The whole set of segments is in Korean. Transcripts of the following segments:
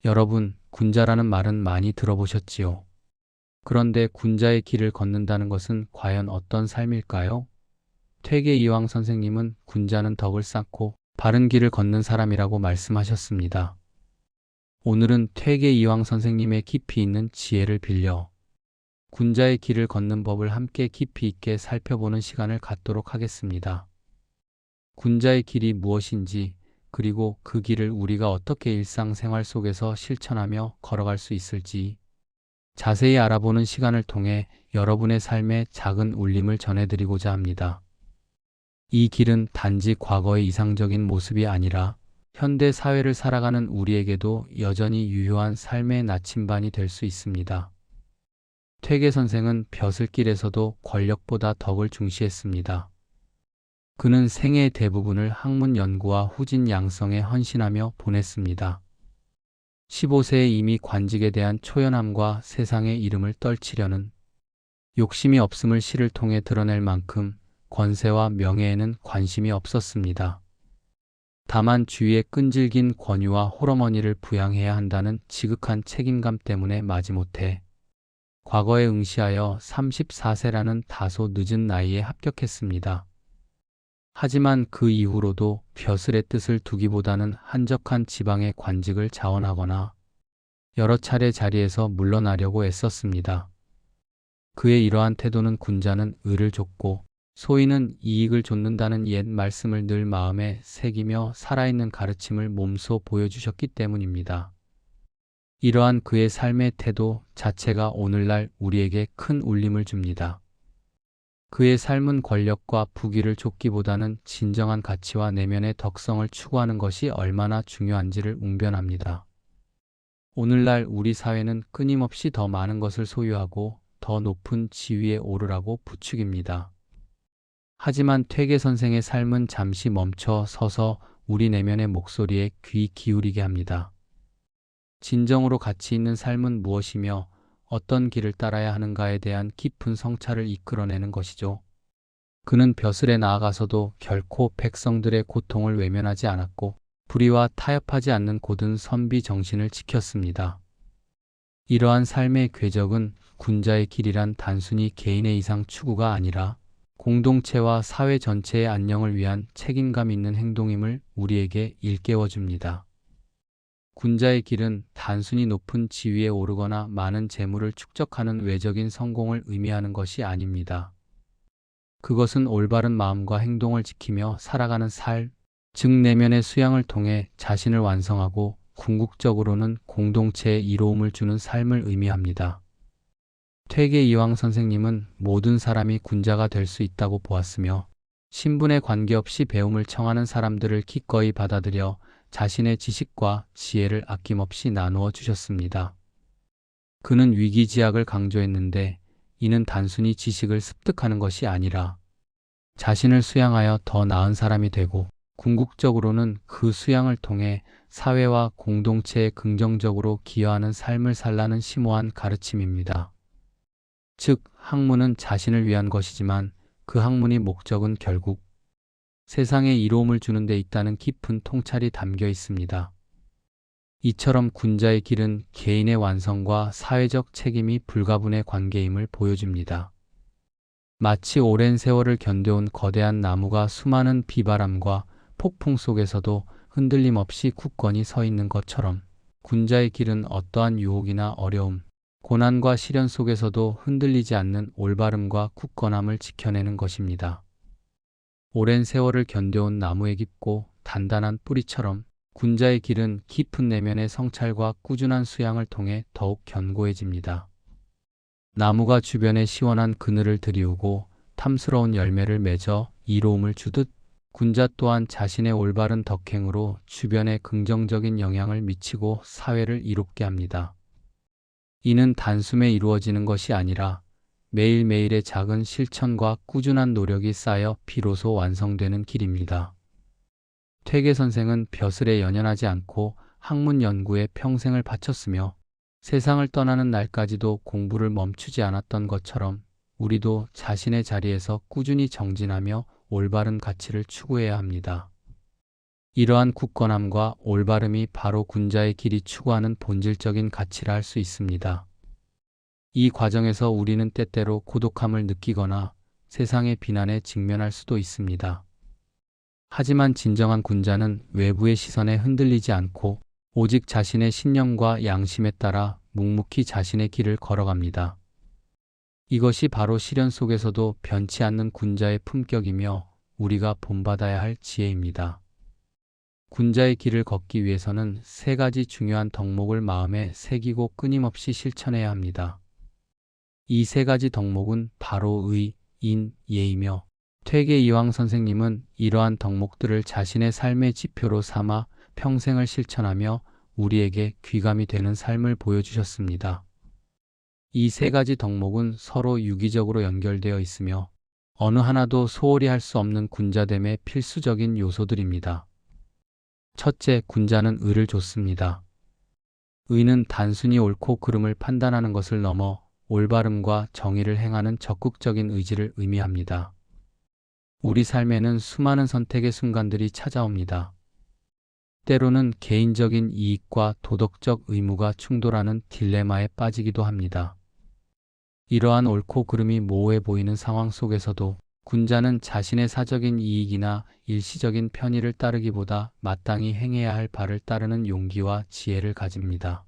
여러분, 군자라는 말은 많이 들어보셨지요? 그런데 군자의 길을 걷는다는 것은 과연 어떤 삶일까요? 퇴계 이황 선생님은 군자는 덕을 쌓고 바른 길을 걷는 사람이라고 말씀하셨습니다. 오늘은 퇴계 이황 선생님의 깊이 있는 지혜를 빌려 군자의 길을 걷는 법을 함께 깊이 있게 살펴보는 시간을 갖도록 하겠습니다. 군자의 길이 무엇인지, 그리고 그 길을 우리가 어떻게 일상생활 속에서 실천하며 걸어갈 수 있을지 자세히 알아보는 시간을 통해 여러분의 삶에 작은 울림을 전해드리고자 합니다. 이 길은 단지 과거의 이상적인 모습이 아니라 현대 사회를 살아가는 우리에게도 여전히 유효한 삶의 나침반이 될 수 있습니다. 퇴계 선생은 벼슬길에서도 권력보다 덕을 중시했습니다. 그는 생애의 대부분을 학문 연구와 후진 양성에 헌신하며 보냈습니다. 15세에 이미 관직에 대한 초연함과 세상의 이름을 떨치려는 욕심이 없음을 시를 통해 드러낼 만큼 권세와 명예에는 관심이 없었습니다. 다만 주위의 끈질긴 권유와 호러머니를 부양해야 한다는 지극한 책임감 때문에 마지못해 과거에 응시하여 34세라는 다소 늦은 나이에 합격했습니다. 하지만 그 이후로도 벼슬의 뜻을 두기보다는 한적한 지방의 관직을 자원하거나 여러 차례 자리에서 물러나려고 애썼습니다. 그의 이러한 태도는 군자는 의를 좇고 소인은 이익을 좇는다는 옛 말씀을 늘 마음에 새기며 살아있는 가르침을 몸소 보여주셨기 때문입니다. 이러한 그의 삶의 태도 자체가 오늘날 우리에게 큰 울림을 줍니다. 그의 삶은 권력과 부귀를 좇기보다는 진정한 가치와 내면의 덕성을 추구하는 것이 얼마나 중요한지를 웅변합니다. 오늘날 우리 사회는 끊임없이 더 많은 것을 소유하고 더 높은 지위에 오르라고 부추깁니다. 하지만 퇴계 선생의 삶은 잠시 멈춰 서서 우리 내면의 목소리에 귀 기울이게 합니다. 진정으로 가치 있는 삶은 무엇이며 어떤 길을 따라야 하는가에 대한 깊은 성찰을 이끌어내는 것이죠. 그는 벼슬에 나아가서도 결코 백성들의 고통을 외면하지 않았고 불의와 타협하지 않는 고든 선비 정신을 지켰습니다. 이러한 삶의 궤적은 군자의 길이란 단순히 개인의 이상 추구가 아니라 공동체와 사회 전체의 안녕을 위한 책임감 있는 행동임을 우리에게 일깨워줍니다. 군자의 길은 단순히 높은 지위에 오르거나 많은 재물을 축적하는 외적인 성공을 의미하는 것이 아닙니다. 그것은 올바른 마음과 행동을 지키며 살아가는 삶, 즉 내면의 수양을 통해 자신을 완성하고 궁극적으로는 공동체에 이로움을 주는 삶을 의미합니다. 퇴계 이황 선생님은 모든 사람이 군자가 될 수 있다고 보았으며 신분에 관계없이 배움을 청하는 사람들을 기꺼이 받아들여 자신의 지식과 지혜를 아낌없이 나누어 주셨습니다. 그는 위기지약을 강조했는데 이는 단순히 지식을 습득하는 것이 아니라 자신을 수양하여 더 나은 사람이 되고 궁극적으로는 그 수양을 통해 사회와 공동체에 긍정적으로 기여하는 삶을 살라는 심오한 가르침입니다. 즉, 학문은 자신을 위한 것이지만 그 학문의 목적은 결국 세상에 이로움을 주는 데 있다는 깊은 통찰이 담겨 있습니다. 이처럼 군자의 길은 개인의 완성과 사회적 책임이 불가분의 관계임을 보여줍니다. 마치 오랜 세월을 견뎌온 거대한 나무가 수많은 비바람과 폭풍 속에서도 흔들림 없이 굳건히 서 있는 것처럼 군자의 길은 어떠한 유혹이나 어려움, 고난과 시련 속에서도 흔들리지 않는 올바름과 굳건함을 지켜내는 것입니다. 오랜 세월을 견뎌온 나무의 깊고 단단한 뿌리처럼 군자의 길은 깊은 내면의 성찰과 꾸준한 수양을 통해 더욱 견고해집니다. 나무가 주변에 시원한 그늘을 들이우고 탐스러운 열매를 맺어 이로움을 주듯 군자 또한 자신의 올바른 덕행으로 주변에 긍정적인 영향을 미치고 사회를 이롭게 합니다. 이는 단숨에 이루어지는 것이 아니라 매일매일의 작은 실천과 꾸준한 노력이 쌓여 비로소 완성되는 길입니다. 퇴계 선생은 벼슬에 연연하지 않고 학문 연구에 평생을 바쳤으며 세상을 떠나는 날까지도 공부를 멈추지 않았던 것처럼 우리도 자신의 자리에서 꾸준히 정진하며 올바른 가치를 추구해야 합니다. 이러한 굳건함과 올바름이 바로 군자의 길이 추구하는 본질적인 가치라 할 수 있습니다. 이 과정에서 우리는 때때로 고독함을 느끼거나 세상의 비난에 직면할 수도 있습니다. 하지만 진정한 군자는 외부의 시선에 흔들리지 않고 오직 자신의 신념과 양심에 따라 묵묵히 자신의 길을 걸어갑니다. 이것이 바로 시련 속에서도 변치 않는 군자의 품격이며 우리가 본받아야 할 지혜입니다. 군자의 길을 걷기 위해서는 세 가지 중요한 덕목을 마음에 새기고 끊임없이 실천해야 합니다. 이 세 가지 덕목은 바로 의, 인, 예이며 퇴계이황 선생님은 이러한 덕목들을 자신의 삶의 지표로 삼아 평생을 실천하며 우리에게 귀감이 되는 삶을 보여주셨습니다. 이 세 가지 덕목은 서로 유기적으로 연결되어 있으며 어느 하나도 소홀히 할 수 없는 군자됨의 필수적인 요소들입니다. 첫째, 군자는 의를 좇습니다. 의는 단순히 옳고 그름을 판단하는 것을 넘어 올바름과 정의를 행하는 적극적인 의지를 의미합니다. 우리 삶에는 수많은 선택의 순간들이 찾아옵니다. 때로는 개인적인 이익과 도덕적 의무가 충돌하는 딜레마에 빠지기도 합니다. 이러한 옳고 그름이 모호해 보이는 상황 속에서도 군자는 자신의 사적인 이익이나 일시적인 편의를 따르기보다 마땅히 행해야 할 바를 따르는 용기와 지혜를 가집니다.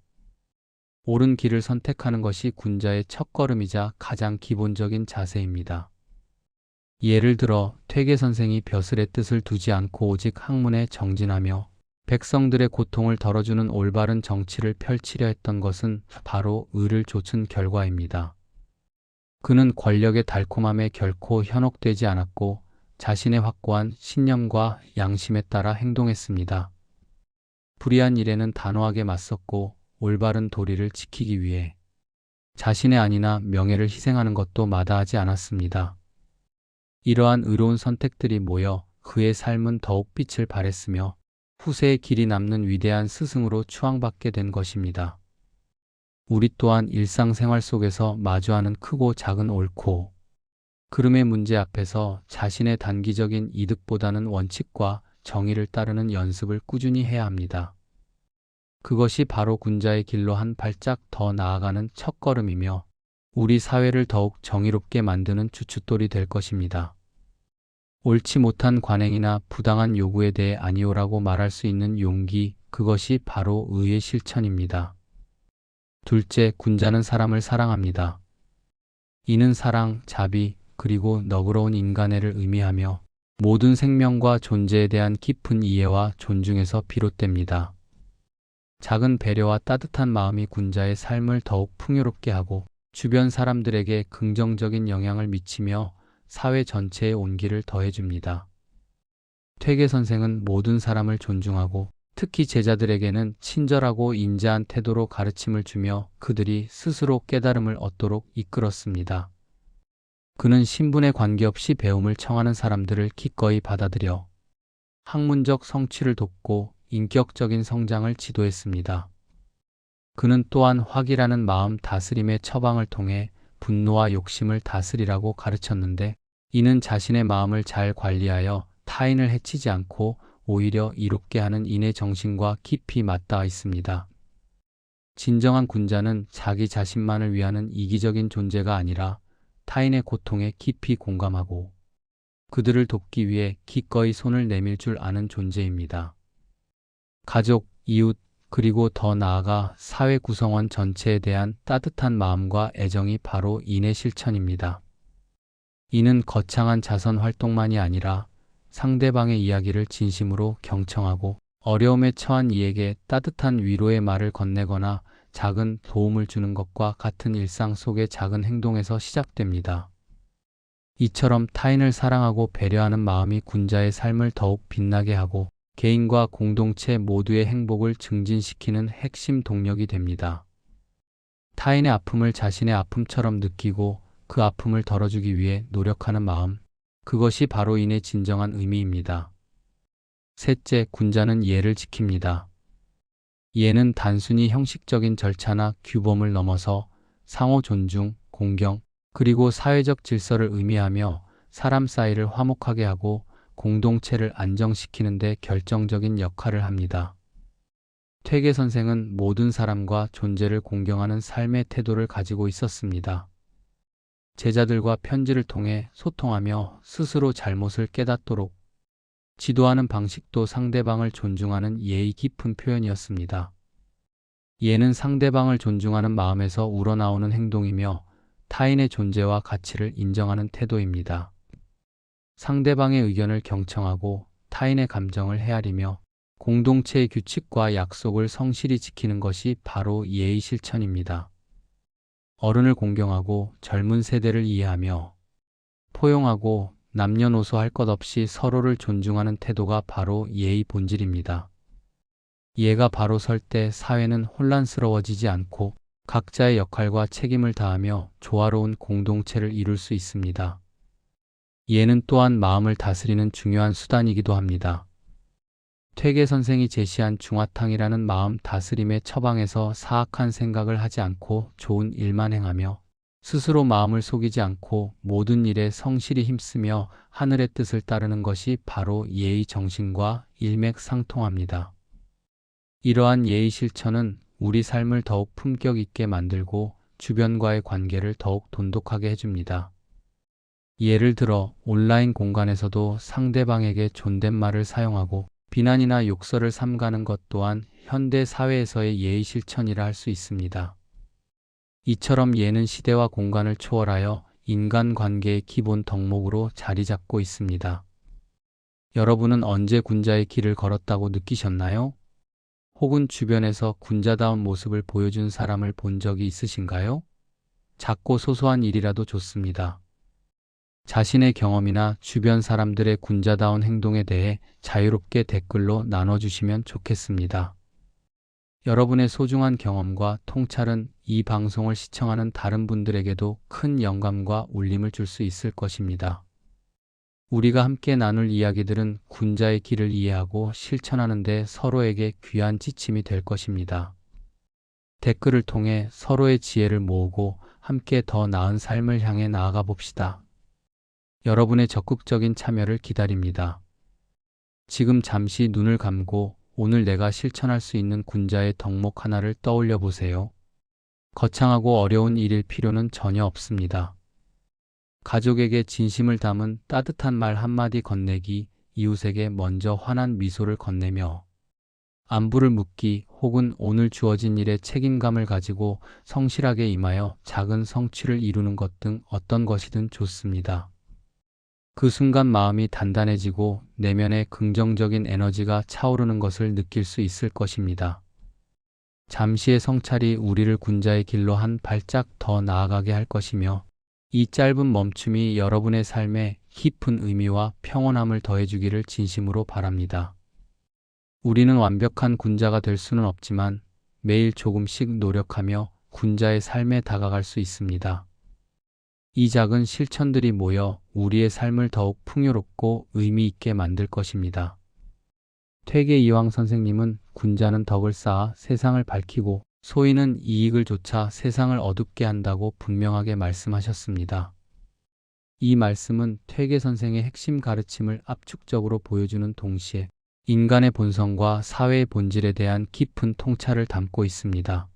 옳은 길을 선택하는 것이 군자의 첫걸음이자 가장 기본적인 자세입니다. 예를 들어 퇴계 선생이 벼슬의 뜻을 두지 않고 오직 학문에 정진하며 백성들의 고통을 덜어주는 올바른 정치를 펼치려 했던 것은 바로 의를 좇은 결과입니다. 그는 권력의 달콤함에 결코 현혹되지 않았고 자신의 확고한 신념과 양심에 따라 행동했습니다. 불의한 일에는 단호하게 맞섰고 올바른 도리를 지키기 위해 자신의 안위나 명예를 희생하는 것도 마다하지 않았습니다. 이러한 의로운 선택들이 모여 그의 삶은 더욱 빛을 발했으며 후세의 길이 남는 위대한 스승으로 추앙받게 된 것입니다. 우리 또한 일상생활 속에서 마주하는 크고 작은 옳고 그름의 문제 앞에서 자신의 단기적인 이득보다는 원칙과 정의를 따르는 연습을 꾸준히 해야 합니다. 그것이 바로 군자의 길로 한 발짝 더 나아가는 첫걸음이며 우리 사회를 더욱 정의롭게 만드는 주춧돌이 될 것입니다. 옳지 못한 관행이나 부당한 요구에 대해 아니오라고 말할 수 있는 용기, 그것이 바로 의의 실천입니다. 둘째, 군자는 사람을 사랑합니다. 이는 사랑, 자비, 그리고 너그러운 인간애를 의미하며 모든 생명과 존재에 대한 깊은 이해와 존중에서 비롯됩니다. 작은 배려와 따뜻한 마음이 군자의 삶을 더욱 풍요롭게 하고 주변 사람들에게 긍정적인 영향을 미치며 사회 전체의 온기를 더해줍니다. 퇴계 선생은 모든 사람을 존중하고 특히 제자들에게는 친절하고 인자한 태도로 가르침을 주며 그들이 스스로 깨달음을 얻도록 이끌었습니다. 그는 신분에 관계없이 배움을 청하는 사람들을 기꺼이 받아들여 학문적 성취를 돕고 인격적인 성장을 지도했습니다. 그는 또한 확이라는 마음 다스림의 처방을 통해 분노와 욕심을 다스리라고 가르쳤는데 이는 자신의 마음을 잘 관리하여 타인을 해치지 않고 오히려 이롭게 하는 인의 정신과 깊이 맞닿아 있습니다. 진정한 군자는 자기 자신만을 위하는 이기적인 존재가 아니라 타인의 고통에 깊이 공감하고 그들을 돕기 위해 기꺼이 손을 내밀 줄 아는 존재입니다. 가족, 이웃, 그리고 더 나아가 사회 구성원 전체에 대한 따뜻한 마음과 애정이 바로 인의 실천입니다. 이는 거창한 자선 활동만이 아니라 상대방의 이야기를 진심으로 경청하고 어려움에 처한 이에게 따뜻한 위로의 말을 건네거나 작은 도움을 주는 것과 같은 일상 속의 작은 행동에서 시작됩니다. 이처럼 타인을 사랑하고 배려하는 마음이 군자의 삶을 더욱 빛나게 하고 개인과 공동체 모두의 행복을 증진시키는 핵심 동력이 됩니다. 타인의 아픔을 자신의 아픔처럼 느끼고 그 아픔을 덜어주기 위해 노력하는 마음, 그것이 바로 인의 진정한 의미입니다. 셋째, 군자는 예를 지킵니다. 예는 단순히 형식적인 절차나 규범을 넘어서 상호 존중, 공경, 그리고 사회적 질서를 의미하며 사람 사이를 화목하게 하고 공동체를 안정시키는 데 결정적인 역할을 합니다. 퇴계 선생은 모든 사람과 존재를 공경하는 삶의 태도를 가지고 있었습니다. 제자들과 편지를 통해 소통하며 스스로 잘못을 깨닫도록 지도하는 방식도 상대방을 존중하는 예의 깊은 표현이었습니다. 예는 상대방을 존중하는 마음에서 우러나오는 행동이며 타인의 존재와 가치를 인정하는 태도입니다. 상대방의 의견을 경청하고 타인의 감정을 헤아리며 공동체의 규칙과 약속을 성실히 지키는 것이 바로 예의 실천입니다. 어른을 공경하고 젊은 세대를 이해하며 포용하고 남녀노소 할 것 없이 서로를 존중하는 태도가 바로 예의 본질입니다. 예가 바로 설 때 사회는 혼란스러워지지 않고 각자의 역할과 책임을 다하며 조화로운 공동체를 이룰 수 있습니다. 예는 또한 마음을 다스리는 중요한 수단이기도 합니다. 퇴계 선생이 제시한 중화탕이라는 마음 다스림의 처방에서 사악한 생각을 하지 않고 좋은 일만 행하며 스스로 마음을 속이지 않고 모든 일에 성실히 힘쓰며 하늘의 뜻을 따르는 것이 바로 예의 정신과 일맥상통합니다. 이러한 예의 실천은 우리 삶을 더욱 품격 있게 만들고 주변과의 관계를 더욱 돈독하게 해줍니다. 예를 들어 온라인 공간에서도 상대방에게 존댓말을 사용하고 비난이나 욕설을 삼가는 것 또한 현대 사회에서의 예의 실천이라 할 수 있습니다. 이처럼 예는 시대와 공간을 초월하여 인간관계의 기본 덕목으로 자리 잡고 있습니다. 여러분은 언제 군자의 길을 걸었다고 느끼셨나요? 혹은 주변에서 군자다운 모습을 보여준 사람을 본 적이 있으신가요? 작고 소소한 일이라도 좋습니다. 자신의 경험이나 주변 사람들의 군자다운 행동에 대해 자유롭게 댓글로 나눠주시면 좋겠습니다. 여러분의 소중한 경험과 통찰은 이 방송을 시청하는 다른 분들에게도 큰 영감과 울림을 줄 수 있을 것입니다. 우리가 함께 나눌 이야기들은 군자의 길을 이해하고 실천하는 데 서로에게 귀한 지침이 될 것입니다. 댓글을 통해 서로의 지혜를 모으고 함께 더 나은 삶을 향해 나아가 봅시다. 여러분의 적극적인 참여를 기다립니다. 지금 잠시 눈을 감고 오늘 내가 실천할 수 있는 군자의 덕목 하나를 떠올려 보세요. 거창하고 어려운 일일 필요는 전혀 없습니다. 가족에게 진심을 담은 따뜻한 말 한마디 건네기, 이웃에게 먼저 환한 미소를 건네며 안부를 묻기 혹은 오늘 주어진 일에 책임감을 가지고 성실하게 임하여 작은 성취를 이루는 것 등 어떤 것이든 좋습니다. 그 순간 마음이 단단해지고 내면에 긍정적인 에너지가 차오르는 것을 느낄 수 있을 것입니다. 잠시의 성찰이 우리를 군자의 길로 한 발짝 더 나아가게 할 것이며 이 짧은 멈춤이 여러분의 삶에 깊은 의미와 평온함을 더해주기를 진심으로 바랍니다. 우리는 완벽한 군자가 될 수는 없지만 매일 조금씩 노력하며 군자의 삶에 다가갈 수 있습니다. 이 작은 실천들이 모여 우리의 삶을 더욱 풍요롭고 의미 있게 만들 것입니다. 퇴계 이황 선생님은 군자는 덕을 쌓아 세상을 밝히고 소인은 이익을 좇아 세상을 어둡게 한다고 분명하게 말씀하셨습니다. 이 말씀은 퇴계 선생의 핵심 가르침을 압축적으로 보여주는 동시에 인간의 본성과 사회의 본질에 대한 깊은 통찰을 담고 있습니다.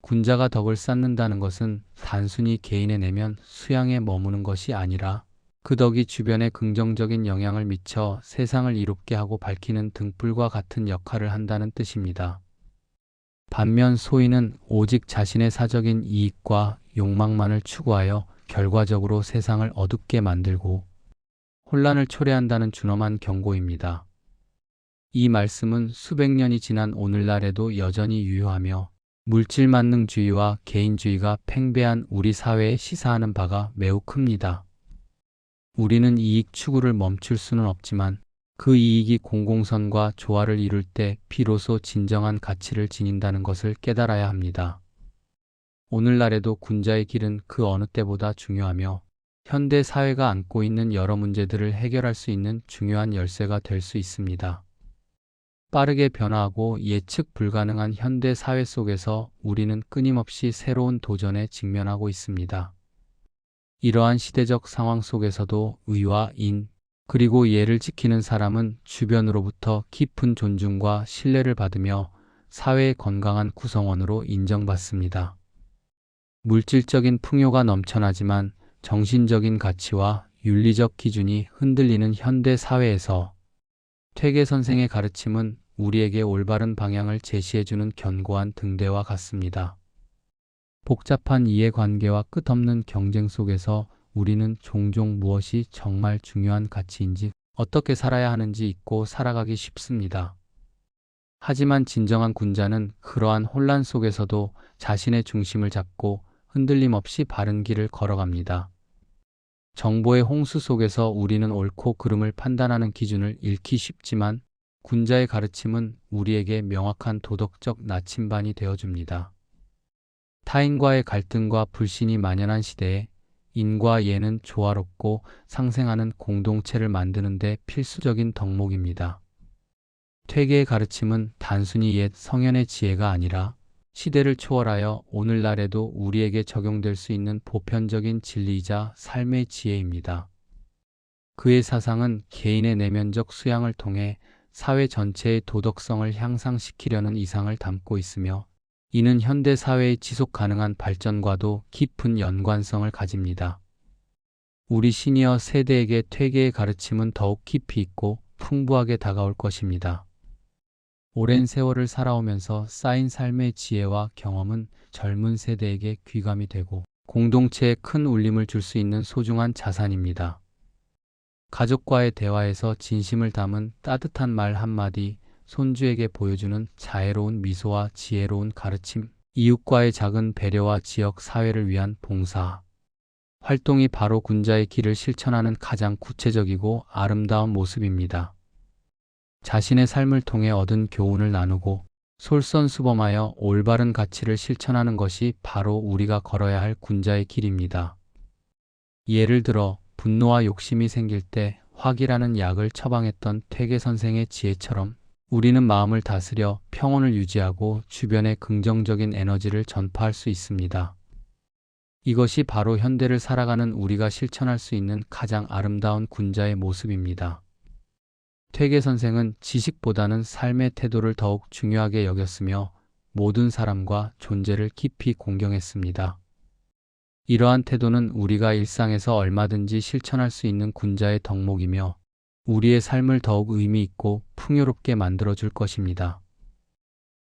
군자가 덕을 쌓는다는 것은 단순히 개인의 내면 수양에 머무는 것이 아니라 그 덕이 주변에 긍정적인 영향을 미쳐 세상을 이롭게 하고 밝히는 등불과 같은 역할을 한다는 뜻입니다. 반면 소인은 오직 자신의 사적인 이익과 욕망만을 추구하여 결과적으로 세상을 어둡게 만들고 혼란을 초래한다는 준엄한 경고입니다. 이 말씀은 수백 년이 지난 오늘날에도 여전히 유효하며 물질만능주의와 개인주의가 팽배한 우리 사회에 시사하는 바가 매우 큽니다. 우리는 이익 추구를 멈출 수는 없지만 그 이익이 공공선과 조화를 이룰 때 비로소 진정한 가치를 지닌다는 것을 깨달아야 합니다. 오늘날에도 군자의 길은 그 어느 때보다 중요하며 현대 사회가 안고 있는 여러 문제들을 해결할 수 있는 중요한 열쇠가 될 수 있습니다. 빠르게 변화하고 예측 불가능한 현대 사회 속에서 우리는 끊임없이 새로운 도전에 직면하고 있습니다. 이러한 시대적 상황 속에서도 의와 인, 그리고 예를 지키는 사람은 주변으로부터 깊은 존중과 신뢰를 받으며 사회의 건강한 구성원으로 인정받습니다. 물질적인 풍요가 넘쳐나지만 정신적인 가치와 윤리적 기준이 흔들리는 현대 사회에서 퇴계 선생의 가르침은 우리에게 올바른 방향을 제시해주는 견고한 등대와 같습니다. 복잡한 이해관계와 끝없는 경쟁 속에서 우리는 종종 무엇이 정말 중요한 가치인지, 어떻게 살아야 하는지 잊고 살아가기 쉽습니다. 하지만 진정한 군자는 그러한 혼란 속에서도 자신의 중심을 잡고 흔들림 없이 바른 길을 걸어갑니다. 정보의 홍수 속에서 우리는 옳고 그름을 판단하는 기준을 잃기 쉽지만 군자의 가르침은 우리에게 명확한 도덕적 나침반이 되어줍니다. 타인과의 갈등과 불신이 만연한 시대에 인과 예는 조화롭고 상생하는 공동체를 만드는 데 필수적인 덕목입니다. 퇴계의 가르침은 단순히 옛 성현의 지혜가 아니라 시대를 초월하여 오늘날에도 우리에게 적용될 수 있는 보편적인 진리이자 삶의 지혜입니다. 그의 사상은 개인의 내면적 수양을 통해 사회 전체의 도덕성을 향상시키려는 이상을 담고 있으며, 이는 현대 사회의 지속 가능한 발전과도 깊은 연관성을 가집니다. 우리 시니어 세대에게 퇴계의 가르침은 더욱 깊이 있고 풍부하게 다가올 것입니다. 오랜 세월을 살아오면서 쌓인 삶의 지혜와 경험은 젊은 세대에게 귀감이 되고 공동체에 큰 울림을 줄 수 있는 소중한 자산입니다. 가족과의 대화에서 진심을 담은 따뜻한 말 한마디, 손주에게 보여주는 자애로운 미소와 지혜로운 가르침, 이웃과의 작은 배려와 지역 사회를 위한 봉사 활동이 바로 군자의 길을 실천하는 가장 구체적이고 아름다운 모습입니다. 자신의 삶을 통해 얻은 교훈을 나누고 솔선수범하여 올바른 가치를 실천하는 것이 바로 우리가 걸어야 할 군자의 길입니다. 예를 들어 분노와 욕심이 생길 때 화기라는 약을 처방했던 퇴계 선생의 지혜처럼 우리는 마음을 다스려 평온을 유지하고 주변에 긍정적인 에너지를 전파할 수 있습니다. 이것이 바로 현대를 살아가는 우리가 실천할 수 있는 가장 아름다운 군자의 모습입니다. 퇴계 선생은 지식보다는 삶의 태도를 더욱 중요하게 여겼으며 모든 사람과 존재를 깊이 공경했습니다. 이러한 태도는 우리가 일상에서 얼마든지 실천할 수 있는 군자의 덕목이며 우리의 삶을 더욱 의미 있고 풍요롭게 만들어줄 것입니다.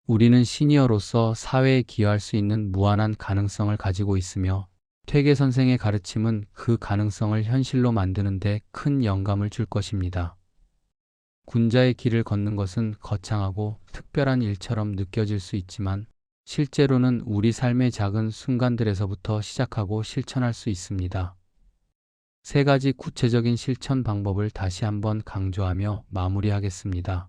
우리는 시니어로서 사회에 기여할 수 있는 무한한 가능성을 가지고 있으며 퇴계 선생의 가르침은 그 가능성을 현실로 만드는 데 큰 영감을 줄 것입니다. 군자의 길을 걷는 것은 거창하고 특별한 일처럼 느껴질 수 있지만 실제로는 우리 삶의 작은 순간들에서부터 시작하고 실천할 수 있습니다. 세 가지 구체적인 실천 방법을 다시 한번 강조하며 마무리하겠습니다.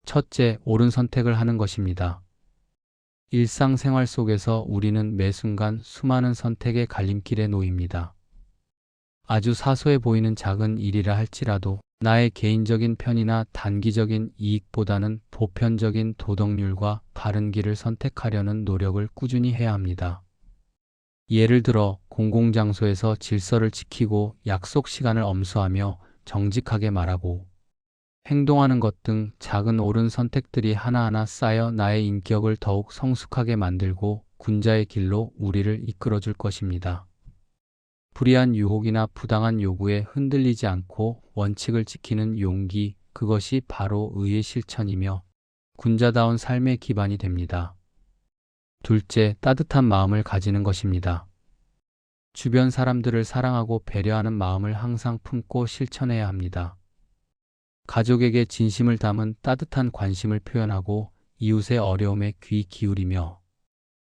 첫째, 옳은 선택을 하는 것입니다. 일상생활 속에서 우리는 매 순간 수많은 선택의 갈림길에 놓입니다. 아주 사소해 보이는 작은 일이라 할지라도 나의 개인적인 편이나 단기적인 이익보다는 보편적인 도덕률과 바른 길을 선택하려는 노력을 꾸준히 해야 합니다. 예를 들어 공공장소에서 질서를 지키고 약속 시간을 엄수하며 정직하게 말하고 행동하는 것 등 작은 옳은 선택들이 하나하나 쌓여 나의 인격을 더욱 성숙하게 만들고 군자의 길로 우리를 이끌어줄 것입니다. 불의한 유혹이나 부당한 요구에 흔들리지 않고 원칙을 지키는 용기, 그것이 바로 의의 실천이며 군자다운 삶의 기반이 됩니다. 둘째, 따뜻한 마음을 가지는 것입니다. 주변 사람들을 사랑하고 배려하는 마음을 항상 품고 실천해야 합니다. 가족에게 진심을 담은 따뜻한 관심을 표현하고 이웃의 어려움에 귀 기울이며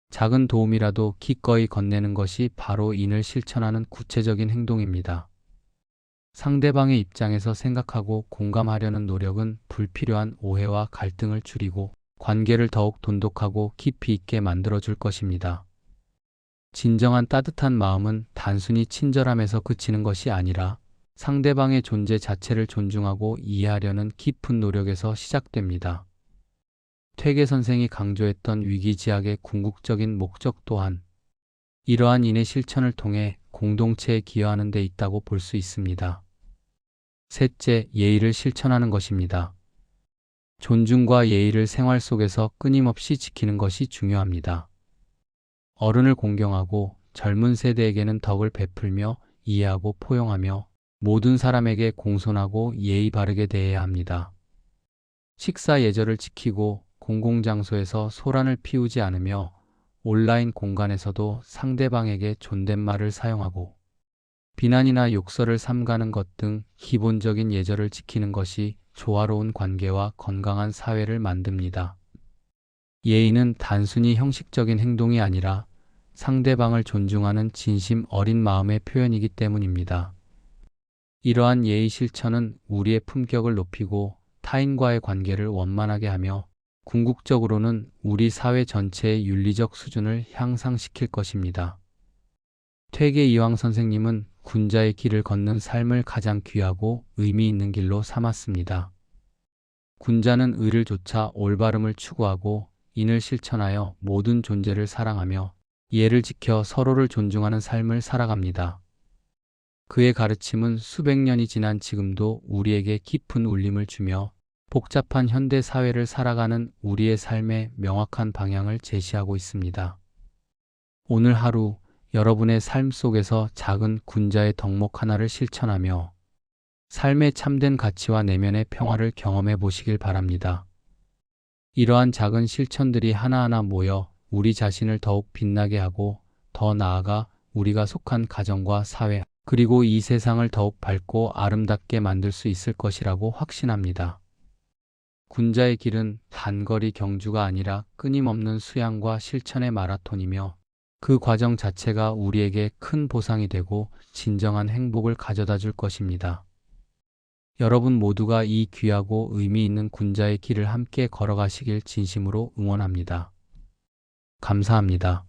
작은 도움이라도 기꺼이 건네는 것이 바로 인을 실천하는 구체적인 행동입니다. 상대방의 입장에서 생각하고 공감하려는 노력은 불필요한 오해와 갈등을 줄이고 관계를 더욱 돈독하고 깊이 있게 만들어줄 것입니다. 진정한 따뜻한 마음은 단순히 친절함에서 그치는 것이 아니라 상대방의 존재 자체를 존중하고 이해하려는 깊은 노력에서 시작됩니다. 퇴계 선생이 강조했던 위기지학의 궁극적인 목적 또한 이러한 인의 실천을 통해 공동체에 기여하는 데 있다고 볼 수 있습니다. 셋째, 예의를 실천하는 것입니다. 존중과 예의를 생활 속에서 끊임없이 지키는 것이 중요합니다. 어른을 공경하고 젊은 세대에게는 덕을 베풀며 이해하고 포용하며 모든 사람에게 공손하고 예의 바르게 대해야 합니다. 식사 예절을 지키고 공공장소에서 소란을 피우지 않으며 온라인 공간에서도 상대방에게 존댓말을 사용하고 비난이나 욕설을 삼가는 것 등 기본적인 예절을 지키는 것이 조화로운 관계와 건강한 사회를 만듭니다. 예의는 단순히 형식적인 행동이 아니라 상대방을 존중하는 진심 어린 마음의 표현이기 때문입니다. 이러한 예의 실천은 우리의 품격을 높이고 타인과의 관계를 원만하게 하며 궁극적으로는 우리 사회 전체의 윤리적 수준을 향상시킬 것입니다. 퇴계 이황 선생님은 군자의 길을 걷는 삶을 가장 귀하고 의미 있는 길로 삼았습니다. 군자는 의를 좇아 올바름을 추구하고 인을 실천하여 모든 존재를 사랑하며 예를 지켜 서로를 존중하는 삶을 살아갑니다. 그의 가르침은 수백 년이 지난 지금도 우리에게 깊은 울림을 주며 복잡한 현대 사회를 살아가는 우리의 삶에 명확한 방향을 제시하고 있습니다. 오늘 하루 여러분의 삶 속에서 작은 군자의 덕목 하나를 실천하며 삶의 참된 가치와 내면의 평화를 경험해 보시길 바랍니다. 이러한 작은 실천들이 하나하나 모여 우리 자신을 더욱 빛나게 하고 더 나아가 우리가 속한 가정과 사회 그리고 이 세상을 더욱 밝고 아름답게 만들 수 있을 것이라고 확신합니다. 군자의 길은 단거리 경주가 아니라 끊임없는 수양과 실천의 마라톤이며 그 과정 자체가 우리에게 큰 보상이 되고 진정한 행복을 가져다 줄 것입니다. 여러분 모두가 이 귀하고 의미 있는 군자의 길을 함께 걸어가시길 진심으로 응원합니다. 감사합니다.